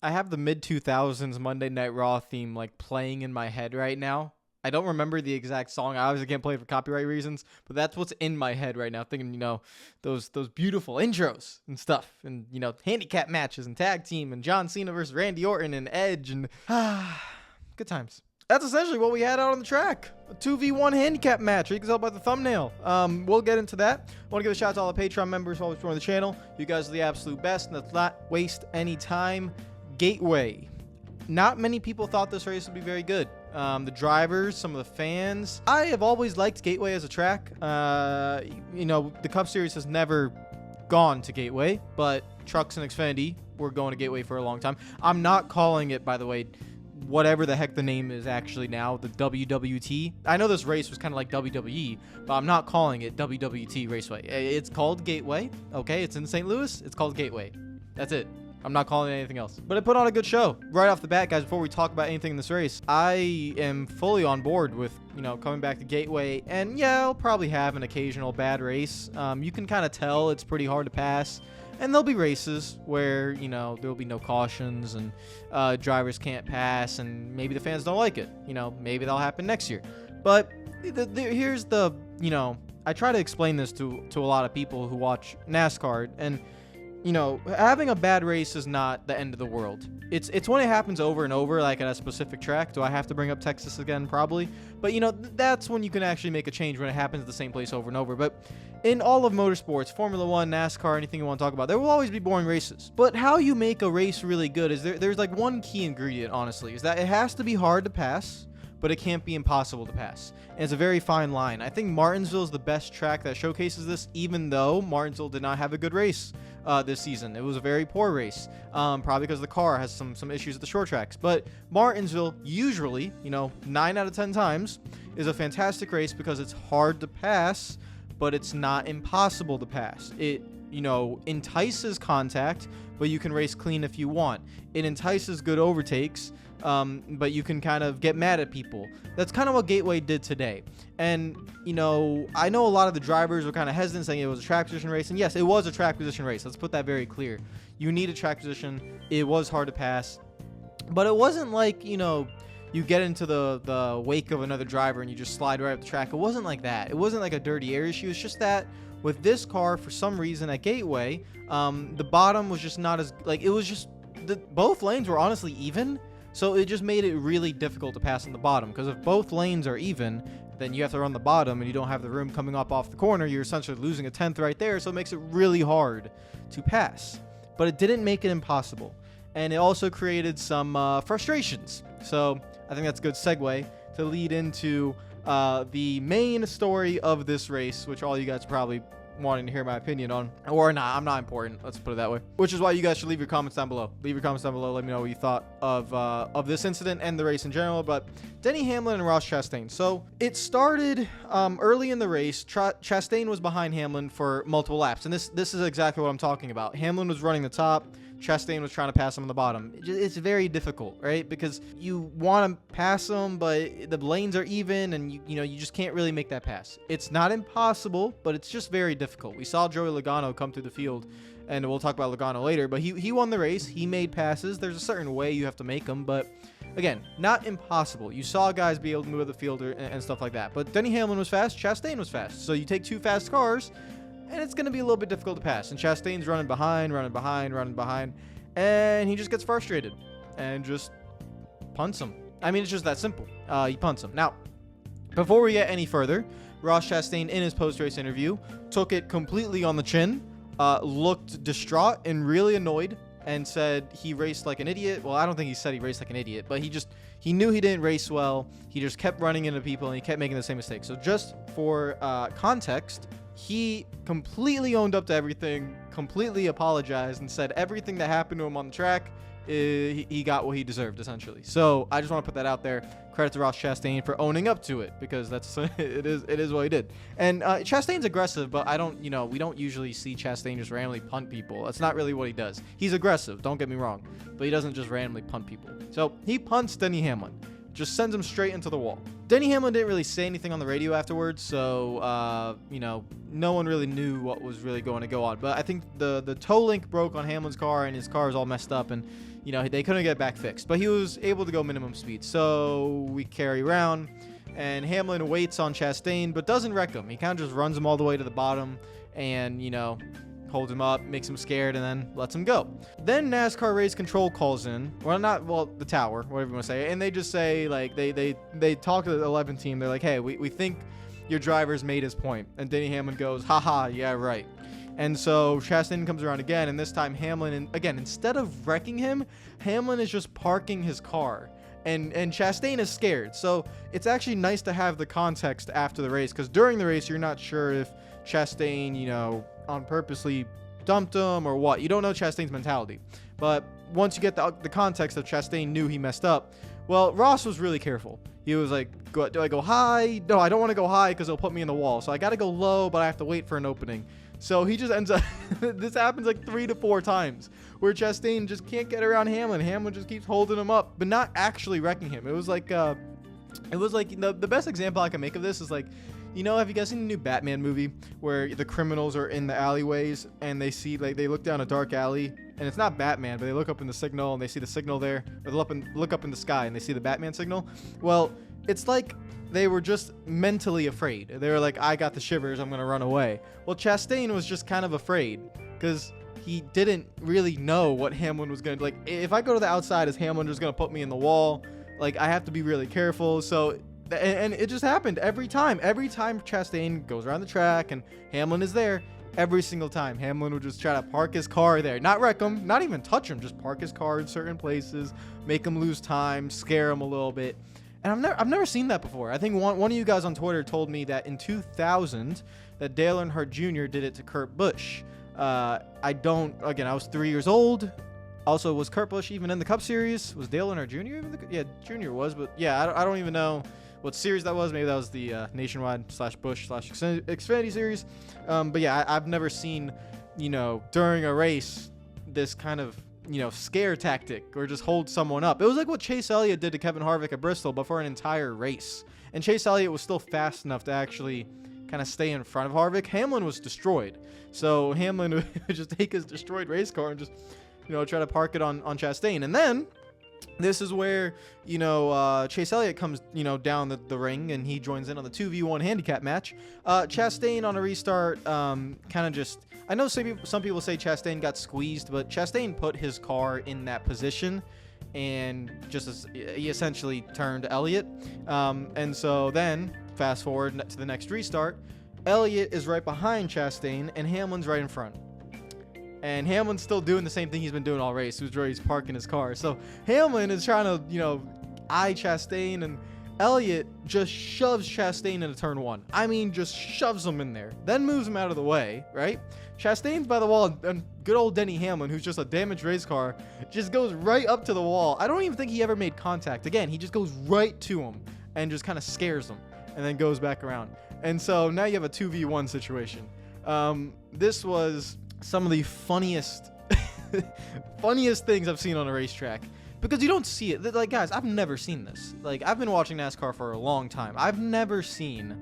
I have the mid 2000s Monday Night Raw theme like playing in my head right now. I don't remember the exact song. I obviously can't play it for copyright reasons, but that's what's in my head right now. Thinking, those beautiful intros and stuff, and handicap matches and tag team and John Cena versus Randy Orton and Edge and good times. That's essentially what we had out on the track. A 2v1 handicap match. You can tell by the thumbnail. We'll get into that. I want to give a shout out to all the Patreon members who always join the channel. You guys are the absolute best, and let's not waste any time. Gateway. Not many people thought this race would be very good. The drivers, some of the fans. I have always liked Gateway as a track. The Cup Series has never gone to Gateway, but Trucks and Xfinity were going to Gateway for a long time. I'm not calling it, by the way, whatever the heck the name is actually now, the WWT. I know this race was kind of like WWE, but I'm not calling it WWT Raceway. It's called Gateway, okay? It's in St. Louis. It's called Gateway. That's it. I'm not calling it anything else. But it put on a good show. Right off the bat, guys, before we talk about anything in this race, I am fully on board with, coming back to Gateway. And yeah, I'll probably have an occasional bad race. You can kind of tell it's pretty hard to pass. And there'll be races where, there'll be no cautions and drivers can't pass, and maybe the fans don't like it. Maybe that'll happen next year. But here's the, I try to explain this to a lot of people who watch NASCAR, and having a bad race is not the end of the world. It's when it happens over and over, like at a specific track. Do I have to bring up Texas again? Probably. But, that's when you can actually make a change, when it happens at the same place over and over. But in all of motorsports, Formula One, NASCAR, anything you want to talk about, there will always be boring races. But how you make a race really good is there's like one key ingredient, honestly, is that it has to be hard to pass, but it can't be impossible to pass. And it's a very fine line. I think Martinsville is the best track that showcases this, even though Martinsville did not have a good race this season. It was a very poor race, probably because the car has some issues at the short tracks. But Martinsville usually, 9 out of 10 times, is a fantastic race because it's hard to pass, but it's not impossible to pass. It entices contact, but you can race clean if you want. It entices good overtakes, but you can kind of get mad at people. That's kind of what Gateway did today. And, I know a lot of the drivers were kind of hesitant, saying it was a track position race. And yes, it was a track position race. Let's put that very clear. You need a track position. It was hard to pass. But it wasn't like, you get into the wake of another driver and you just slide right up the track. It wasn't like that. It wasn't like a dirty air issue. It's just that with this car, for some reason at Gateway, the bottom was just not as, like, it was just, both lanes were honestly even. So it just made it really difficult to pass on the bottom, because if both lanes are even, then you have to run the bottom and you don't have the room coming up off the corner. You're essentially losing a 10th right there, so it makes it really hard to pass. But it didn't make it impossible. And it also created some frustrations. So I think that's a good segue to lead into the main story of this race, which all you guys probably wanting to hear my opinion on, or not. I'm not important, let's put it that way, which is why you guys should leave your comments down below. Leave your comments down below. Let me know what you thought of this incident and the race in general. But Denny Hamlin and Ross Chastain. So it started early in the race. Chastain was behind Hamlin for multiple laps, and this is exactly what I'm talking about. Hamlin was running the top. Chastain was trying to pass him on the bottom. It's very difficult, right? Because you want to pass them, but the lanes are even, and you just can't really make that pass. It's not impossible, but it's just very difficult. We saw Joey Logano come through the field, and we'll talk about Logano later, but he won the race. He made passes. There's a certain way you have to make them, but again, not impossible. You saw guys be able to move the field and stuff like that. But Denny Hamlin was fast. Chastain was fast. So you take two fast cars, and it's going to be a little bit difficult to pass. And Chastain's running behind, and he just gets frustrated and just punts him. I mean, it's just that simple. He punts him. Now, before we get any further, Ross Chastain, in his post-race interview, took it completely on the chin, looked distraught and really annoyed, and said he raced like an idiot. Well, I don't think he said he raced like an idiot, but he knew he didn't race well. He just kept running into people, and he kept making the same mistakes. So just for context, he completely owned up to everything, completely apologized, and said everything that happened to him on the track, he got what he deserved, essentially. So I just want to put that out there. Credit to Ross Chastain for owning up to it, because that's it is what he did. And Chastain's aggressive, but we don't usually see Chastain just randomly punt people. That's not really what he does. He's aggressive, don't get me wrong, but he doesn't just randomly punt people. So he punts Denny Hamlin, just sends him straight into the wall. Denny Hamlin didn't really say anything on the radio afterwards, so you know, no one really knew what was really going to go on. But I think the toe link broke on Hamlin's car, and his car is all messed up, and you know, they couldn't get it back fixed. But he was able to go minimum speed. So we carry around, and Hamlin waits on Chastain, but doesn't wreck him. He kind of just runs him all the way to the bottom, and you know, holds him up, makes him scared, and then lets him go. Then NASCAR race control calls in. Well, the tower, whatever you want to say. And they just say, like, they talk to the 11 team. They're like, hey, we think your driver's made his point. And Denny Hamlin goes, haha, yeah, right. And so Chastain comes around again, and this time Hamlin, again, instead of wrecking him, Hamlin is just parking his car. And Chastain is scared. So it's actually nice to have the context after the race, because during the race, you're not sure if Chastain, you know, on purposely dumped him or what. You don't know Chastain's mentality. But once you get the context of Chastain knew he messed up, well, Ross was really careful. He was like, do I go high? No, I don't want to go high because it'll put me in the wall. So I got to go low, but I have to wait for an opening. So he just ends up, this happens like 3 to 4 times, where Chastain just can't get around Hamlin. Hamlin just keeps holding him up, but not actually wrecking him. It was like the best example I can make of this is like, you know, have you guys seen the new Batman movie where the criminals are in the alleyways and they see, like, they look down a dark alley and it's not Batman, but they look up in the signal and they see the signal there, or they look up in the sky and they see the Batman signal? Well, it's like they were just mentally afraid. They were like, I got the shivers, I'm going to run away. Well, Chastain was just kind of afraid because he didn't really know what Hamlin was going to, like, if I go to the outside, is Hamlin just going to put me in the wall? Like, I have to be really careful. So, and it just happened every time. Every time Chastain goes around the track and Hamlin is there, every single time Hamlin would just try to park his car there, not wreck him, not even touch him, just park his car in certain places, make him lose time, scare him a little bit. And I've never seen that before. I think one of you guys on Twitter told me that in 2000 that Dale Earnhardt Jr. did it to Kurt Busch. I was 3 years old. Also, was Kurt Busch even in the Cup Series? Was Dale Earnhardt Jr. even? Yeah, Jr. was, but yeah, I don't even know what series that was. Maybe that was the Nationwide / Busch / Xfinity Series. But yeah, I've never seen, you know, during a race, this kind of, you know, scare tactic or just hold someone up. It was like what Chase Elliott did to Kevin Harvick at Bristol, but for an entire race. And Chase Elliott was still fast enough to actually kind of stay in front of Harvick. Hamlin was destroyed. So Hamlin would just take his destroyed race car and just, you know, try to park it on Chastain. And then this is where, you know, Chase Elliott comes, you know, down the ring and he joins in on the 2v1 handicap match. Chastain on a restart, kind of just, I know some people say Chastain got squeezed, but Chastain put his car in that position and he essentially turned Elliott. And so then fast forward to the next restart, Elliott is right behind Chastain and Hamlin's right in front. And Hamlin's still doing the same thing he's been doing all race. He's parking his car. So Hamlin is trying to, you know, eye Chastain, and Elliott just shoves Chastain into turn 1. I mean, just shoves him in there. Then moves him out of the way, right? Chastain's by the wall, and good old Denny Hamlin, who's just a damaged race car, just goes right up to the wall. I don't even think he ever made contact. Again, he just goes right to him and just kind of scares him and then goes back around. And so now you have a 2v1 situation. This was some of the funniest things I've seen on a racetrack, because you don't see it. Like, guys, I've never seen this. Like, I've been watching NASCAR for a long time. I've never seen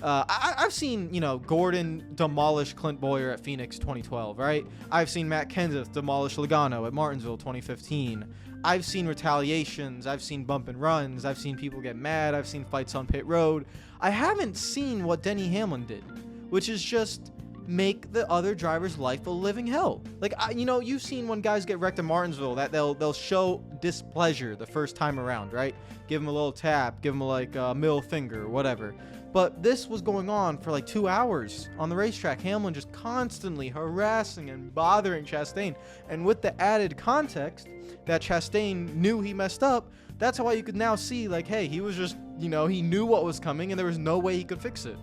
I've seen, you know, Gordon demolish Clint Bowyer at Phoenix 2012, right? I've seen Matt Kenseth demolish Logano at Martinsville 2015. I've seen retaliations. I've seen bump and runs. I've seen people get mad. I've seen fights on pit road. I haven't seen what Denny Hamlin did, which is just make the other driver's life a living hell. Like, you know, you've seen when guys get wrecked in Martinsville that they'll show displeasure the first time around, right? Give them a little tap, give them like a middle finger, whatever. But this was going on for like 2 hours on the racetrack. Hamlin just constantly harassing and bothering Chastain. And with the added context that Chastain knew he messed up, that's why you could now see, like, hey, he was just, you know, he knew what was coming and there was no way he could fix it.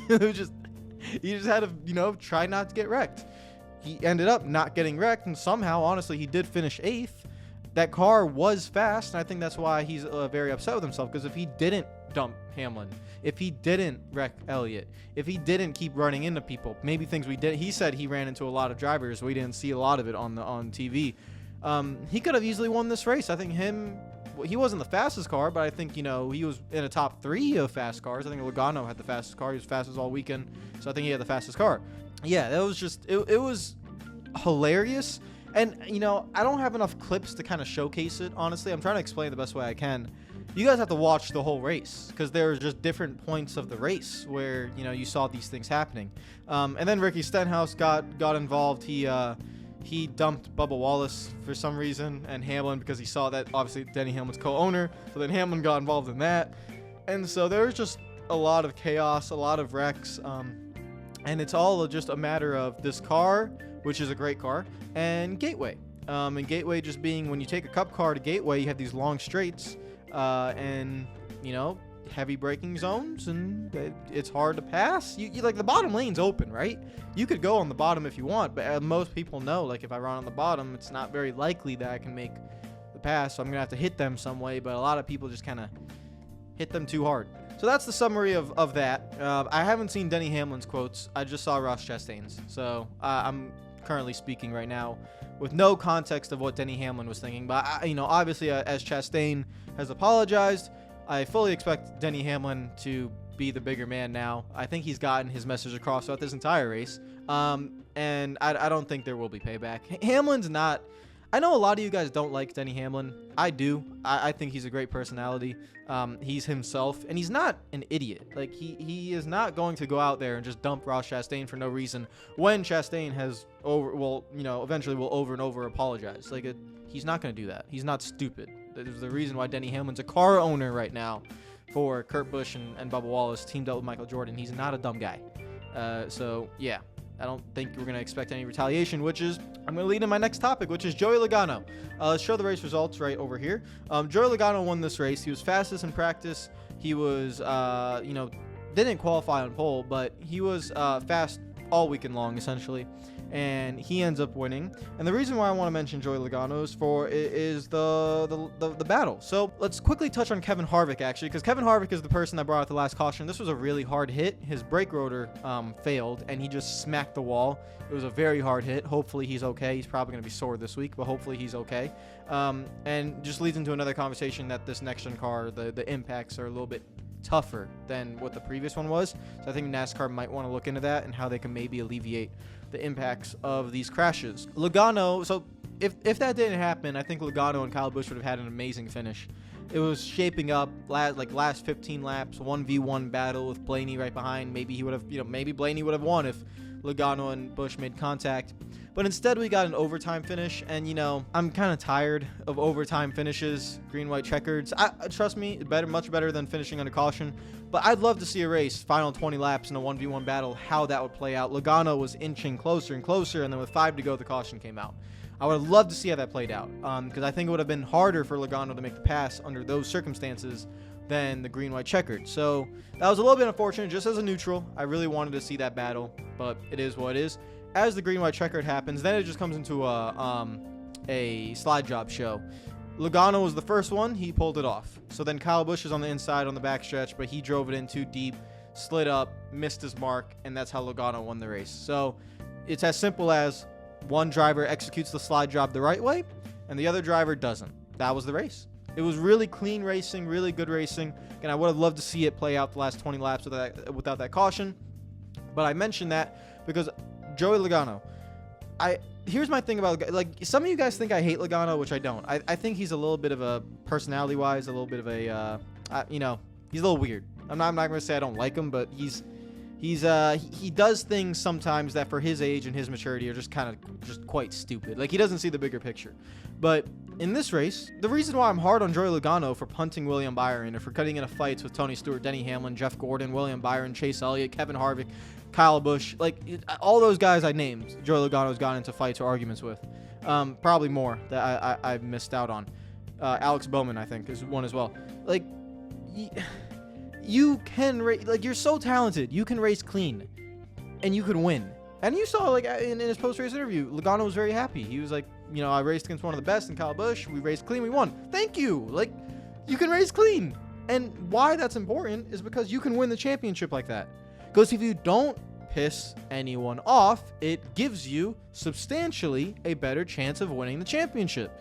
It was just, he just had to, you know, try not to get wrecked. He ended up not getting wrecked, and somehow, honestly, he did finish 8th. That car was fast, and I think that's why he's very upset with himself, because if he didn't dump Hamlin, if he didn't wreck Elliott, if he didn't keep running into people, maybe things we did, he said he ran into a lot of drivers, we didn't see a lot of it on TV, he could have easily won this race. I think him he wasn't the fastest car, but I think, he was in a top 3 of fast cars. I think Logano had the fastest car. He was fastest all weekend, so I think he had the fastest car. Yeah, that was just it was hilarious. And I don't have enough clips to kind of showcase it, honestly. I'm trying to explain it the best way I can. You guys have to watch the whole race, because there's just different points of the race where you saw these things happening. And then Ricky Stenhouse got involved. He dumped Bubba Wallace for some reason, and Hamlin, because he saw that obviously Denny Hamlin's co-owner. So then Hamlin got involved in that, and so there was just a lot of chaos, a lot of wrecks, and it's all just a matter of this car, which is a great car, and Gateway. And Gateway just being, when you take a Cup car to Gateway, you have these long straights, and heavy braking zones, and it's hard to pass. You like, the bottom lane's open, right? You could go on the bottom if you want, but most people know, like, if I run on the bottom, it's not very likely that I can make the pass, so I'm gonna have to hit them some way. But a lot of people just kind of hit them too hard. So that's the summary of that. I haven't seen Denny Hamlin's quotes. I just saw Ross Chastain's. So I'm currently speaking right now with no context of what Denny Hamlin was thinking. But obviously, as Chastain has apologized, I fully expect Denny Hamlin to be the bigger man now. I think he's gotten his message across throughout this entire race. And I don't think there will be payback. Hamlin's not... I know a lot of you guys don't like Denny Hamlin. I do. I think he's a great personality. He's himself, and he's not an idiot. Like, he is not going to go out there and just dump Ross Chastain for no reason when Chastain has eventually will over and over apologize. Like, he's not going to do that. He's not stupid. There's the reason why Denny Hamlin's a car owner right now for Kurt Busch and Bubba Wallace, teamed up with Michael Jordan. He's not a dumb guy. So yeah, I don't think we're going to expect any retaliation, which is, I'm going to lead in my next topic, which is Joey Logano. Let's show the race results right over here. Joey Logano won this race. He was fastest in practice. He was, didn't qualify on pole, but he was fast all weekend long, essentially. And he ends up winning. And the reason why I want to mention Joey Logano is the battle. So let's quickly touch on Kevin Harvick, actually, because Kevin Harvick is the person that brought out the last caution. This was a really hard hit. His brake rotor failed, and he just smacked the wall. It was a very hard hit. Hopefully he's okay. He's probably going to be sore this week, but hopefully he's okay. And just leads into another conversation that this next-gen car, the impacts are a little bit tougher than what the previous one was. So I think NASCAR might want to look into that and how they can maybe alleviate the impacts of these crashes. Logano, so if that didn't happen, I think Logano and Kyle Busch would have had an amazing finish. It was shaping up last 15 laps, 1v1 battle with Blaney right behind. Maybe he would have, maybe Blaney would have won if Logano and Busch made contact. But instead, we got an overtime finish, and I'm kind of tired of overtime finishes, green, white, checkered. Trust me, much better than finishing under caution. But I'd love to see a race, final 20 laps in a 1v1 battle, how that would play out. Logano was inching closer and closer, and then with 5 to go, the caution came out. I would have loved to see how that played out, because I think it would have been harder for Logano to make the pass under those circumstances than the green, white, checkered. So that was a little bit unfortunate, just as a neutral. I really wanted to see that battle, but it is what it is. As the green, white, checkered happens, then it just comes into a slide job show. Logano was the first one. He pulled it off. So then Kyle Busch is on the inside on the backstretch, but he drove it in too deep, slid up, missed his mark, and that's how Logano won the race. So it's as simple as one driver executes the slide job the right way, and the other driver doesn't. That was the race. It was really clean racing, really good racing, and I would have loved to see it play out the last 20 laps without that caution. But I mentioned that because Joey Logano, here's my thing about, like, some of you guys think I hate Logano, which I don't. I think he's a little bit of a, personality-wise, a little bit of a, he's a little weird. I'm not going to say I don't like him, but he does things sometimes that for his age and his maturity are just quite stupid. Like, he doesn't see the bigger picture. But in this race, the reason why I'm hard on Joey Logano for punting William Byron or for cutting into fights with Tony Stewart, Denny Hamlin, Jeff Gordon, William Byron, Chase Elliott, Kevin Harvick, Kyle Busch, like all those guys I named, Joey Logano's gotten into fights or arguments with. Probably more that I missed out on. Alex Bowman, I think, is one as well. Like, you can race, like, you're so talented. You can race clean, and you can win. And you saw, like, in his post-race interview, Logano was very happy. He was like, I raced against one of the best in Kyle Busch. We raced clean. We won. Thank you. Like, you can race clean. And why that's important is because you can win the championship like that. Because if you don't piss anyone off, it gives you substantially a better chance of winning the championship.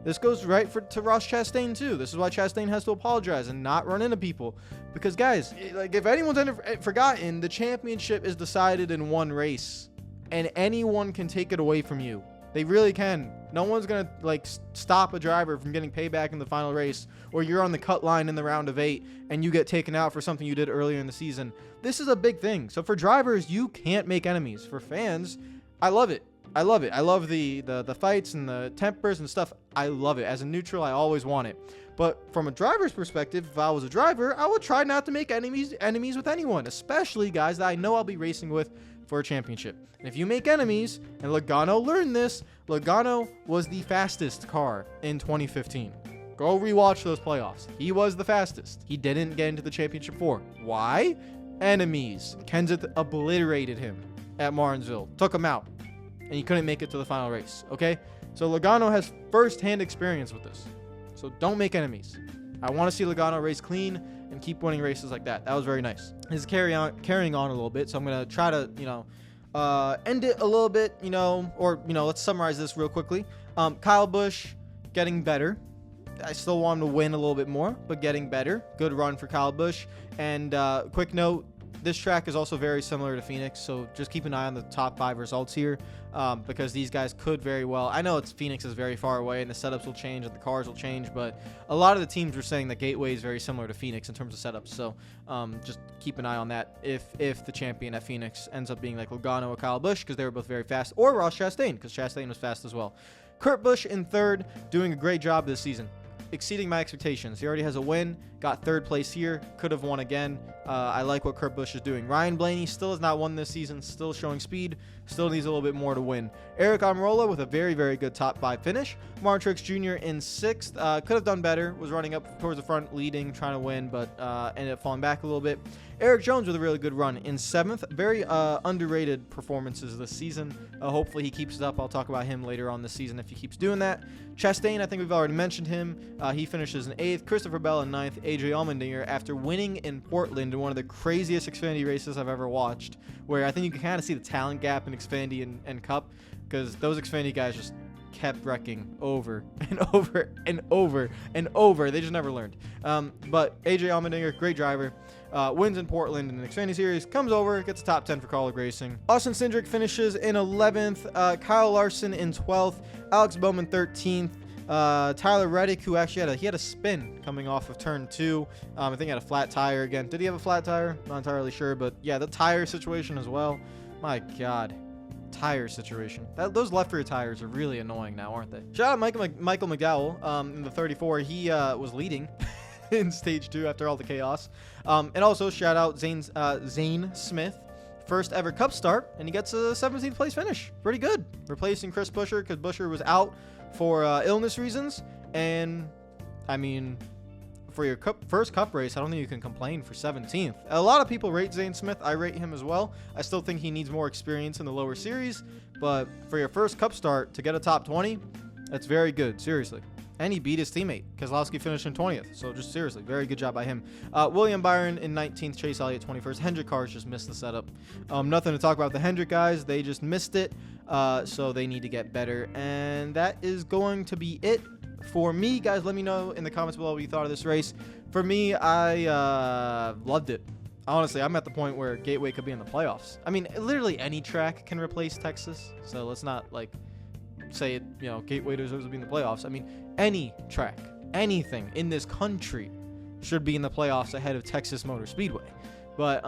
This goes right to Ross Chastain too. This is why Chastain has to apologize and not run into people. Because guys, like if anyone's forgotten, the championship is decided in one race, and anyone can take it away from you. They really can. No one's gonna like stop a driver from getting payback in the final race, or you're on the cut line in the round of 8 and you get taken out for something you did earlier in the season. This is a big thing. So for drivers, you can't make enemies. For fans, I love it. I love it. I love the fights and the tempers and stuff. I love it. As a neutral, I always want it. But from a driver's perspective, if I was a driver, I would try not to make enemies with anyone, especially guys that I know I'll be racing with for a championship. And if you make enemies, and Logano learned this, Logano was the fastest car in 2015. Go rewatch those playoffs. He was the fastest. He didn't get into the championship 4. Why? Enemies. Kenseth obliterated him at Martinsville, took him out, and he couldn't make it to the final race. Okay? So Logano has first-hand experience with this. So don't make enemies. I want to see Logano race clean and keep winning races like that. That was very nice. This is carrying on a little bit, so I'm going to try to, end it a little bit, let's summarize this real quickly. Kyle Busch getting better. I still want him to win a little bit more, but getting better. Good run for Kyle Busch. And quick note, this track is also very similar to Phoenix, so just keep an eye on the top 5 results here, because these guys could very well. I know Phoenix is very far away, and the setups will change, and the cars will change, but a lot of the teams were saying that Gateway is very similar to Phoenix in terms of setups, so just keep an eye on that if the champion at Phoenix ends up being like Logano or Kyle Busch, because they were both very fast, or Ross Chastain, because Chastain was fast as well. Kurt Busch in 3rd, doing a great job this season. Exceeding my expectations. He already has a win, got 3rd place here, could have won again. I like what Kurt Busch is doing. Ryan Blaney still has not won this season, still showing speed, still needs a little bit more to win. Eric Almirola with a very, very good top 5 finish. Martrix Jr. in 6th, could have done better, was running up towards the front, leading, trying to win, but ended up falling back a little bit. Eric Jones with a really good run in 7th. Very underrated performances this season. Hopefully he keeps it up. I'll talk about him later on this season if he keeps doing that. Chastain, I think we've already mentioned him. He finishes in 8th. Christopher Bell in 9th. AJ Allmendinger, after winning in Portland in one of the craziest Xfinity races I've ever watched, where I think you can kind of see the talent gap in Xfinity and Cup, because those Xfinity guys just kept wrecking over and over and over and over. They just never learned. But AJ Allmendinger, great driver. Wins in Portland in the Xfinity Series, comes over, gets a top 10 for Kaulig Racing. Austin Cindric finishes in 11th. Kyle Larson in 12th. Alex Bowman 13th. Tyler Reddick, who actually had a spin coming off of turn 2. I think he had a flat tire again. Did he have a flat tire? Not entirely sure, but yeah, the tire situation as well. My God. Tire situation. Those left rear tires are really annoying now, aren't they? Shout out Michael McDowell in the 34. He was leading in stage 2 after all the chaos. And also shout out Zane Smith, first ever Cup start, and he gets a 17th place finish. Pretty good. Replacing Chris Buescher, because Buescher was out for illness reasons. And I mean, for your first Cup race, I don't think you can complain for 17th. A lot of people rate Zane Smith. I rate him as well. I still think he needs more experience in the lower series, but for your first Cup start to get a top 20, that's very good, seriously. And he beat his teammate. Keselowski finished in 20th. So just seriously, very good job by him. William Byron in 19th. Chase Elliott 21st. Hendrick cars just missed the setup. Nothing to talk about the Hendrick guys. They just missed it. So they need to get better. And that is going to be it for me. Guys, let me know in the comments below what you thought of this race. For me, I loved it. Honestly, I'm at the point where Gateway could be in the playoffs. I mean, literally any track can replace Texas. So let's not like say, Gateway deserves to be in the playoffs. I mean, any track, anything in this country should be in the playoffs ahead of Texas Motor Speedway. But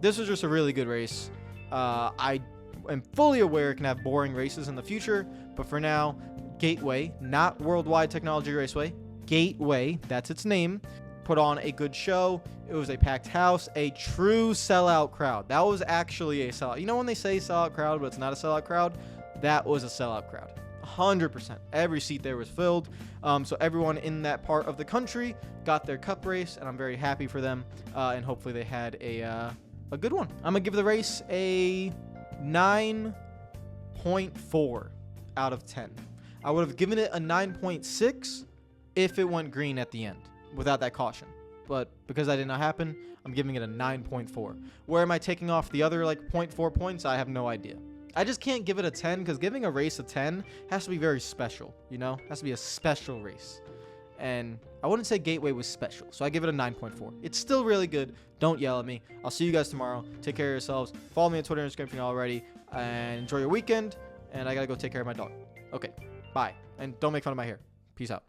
this was just a really good race. I am fully aware it can have boring races in the future, but for now, Gateway, not Worldwide Technology Raceway, Gateway, that's its name, put on a good show. It was a packed house, a true sellout crowd. That was actually a sellout. You know when they say sellout crowd, but it's not a sellout crowd? That was a sellout crowd. 100%. Every seat there was filled. So everyone in that part of the country got their Cup race, and I'm very happy for them. And hopefully they had a good one. I'm going to give the race a 9.4 out of 10. I would have given it a 9.6 if it went green at the end without that caution. But because that did not happen, I'm giving it a 9.4. Where am I taking off the other 0.4 points? I have no idea. I just can't give it a 10 because giving a race a 10 has to be very special, you know? Has to be a special race. And I wouldn't say Gateway was special, so I give it a 9.4. It's still really good. Don't yell at me. I'll see you guys tomorrow. Take care of yourselves. Follow me on Twitter and Instagram if you're not already. And enjoy your weekend. And I gotta go take care of my dog. Okay, bye. And don't make fun of my hair. Peace out.